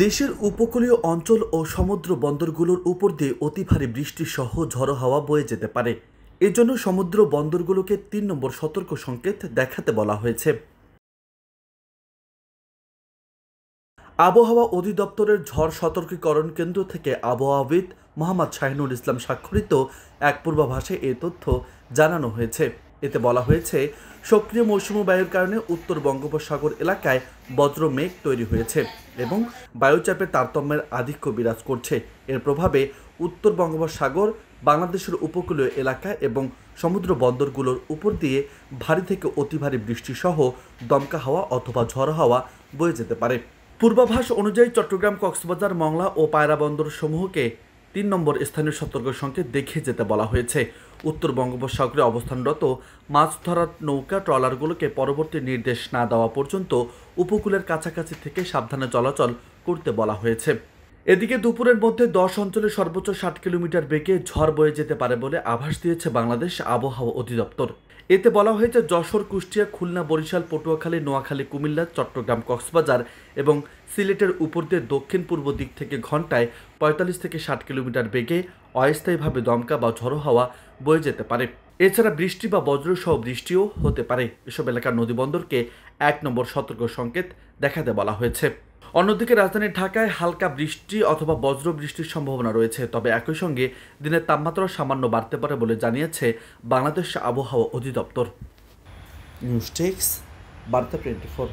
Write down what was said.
দেশের উপকূলীয় অঞ্চল ও সমুদ্র বন্দরগুলোর উপর দিয়ে অতি ভারী বৃষ্টি সহ ঝড়ো হাওয়া বয়ে যেতে পারে। এজন্য সমুদ্র বন্দরগুলোকে ৩ নম্বর সতর্ক সংকেত দেখাতে বলা হয়েছে। আবহাওয়া অধিদপ্তরের ঝড় সতর্কীকরণ কেন্দ্র থেকে আবহাওয়াবিদ মোহাম্মদ শাহিনুল ইসলাম স্বাক্ষরিত এক পূর্বাভাসে এ তথ্য জানানো হয়েছে। এতে বলা হয়েছে, সক্রিয় মৌসুমী বায়ুর কারণে উত্তর বঙ্গোপসাগর এলাকায় বজ্র মেঘ তৈরি হয়েছে এবং বায়ুচাপের তারতম্যের আধিক্য বিরাজ করছে। এর প্রভাবে উত্তর বঙ্গোপসাগর, বাংলাদেশের উপকূলীয় এলাকা এবং সমুদ্র বন্দরগুলোর উপর দিয়ে ভারী থেকে অতি ভারী বৃষ্টিসহ দমকা হাওয়া অথবা ঝড়ো হাওয়া বয়ে যেতে পারে। পূর্বাভাস অনুযায়ী চট্টগ্রাম, কক্সবাজার, মংলা ও পায়রা বন্দর সমূহকে ৩ নম্বর স্থানীয় সতর্ক সংকেত দেখিয়ে যেতে বলা হয়েছে। উত্তর বঙ্গোপসাগরে অবস্থানরত মাছ ধরার নৌকা ট্রলারগুলোকে পরবর্তী নির্দেশ না দেওয়া পর্যন্ত উপকূলের কাছাকাছি থেকে সাবধানে চলাচল করতে বলা হয়েছে। এদিকে দুপুরের মধ্যে ১০ অঞ্চলে সর্বোচ্চ ৬০ কিলোমিটার বেগে ঝড় বয়ে যেতে পারে বলে আভাস দিয়েছে বাংলাদেশ আবহাওয়া অধিদপ্তর। এতে বলা হয়েছে, যশোর, কুষ্টিয়া, খুলনা, বরিশাল, পটুয়াখালী, নোয়াখালী, কুমিল্লা, চট্টগ্রাম, কক্সবাজার এবং সিলেটের উপর দিয়ে দক্ষিণ পূর্ব দিক থেকে ঘন্টায় ৪৫ থেকে ৬০ কিলোমিটার বেগে অস্থায়ীভাবে দমকা বা ঝড়ো হাওয়া বয়ে যেতে পারে। এছাড়া বৃষ্টি বা বজ্রসহ বৃষ্টিও হতে পারে। এসব এলাকার নদীবন্দরকে ১ নম্বর সতর্ক সংকেত দেখাতে বলা হয়েছে। অন্যদিকে রাজধানী ঢাকায় হালকা বৃষ্টি অথবা বজ্র বৃষ্টির সম্ভাবনা রয়েছে, তবে একই সঙ্গে দিনের তাপমাত্রা সামান্য বাড়তে পারে বলে জানিয়েছে বাংলাদেশ আবহাওয়া অধিদপ্তর। নিউজ টেক্স, বার্তা 24।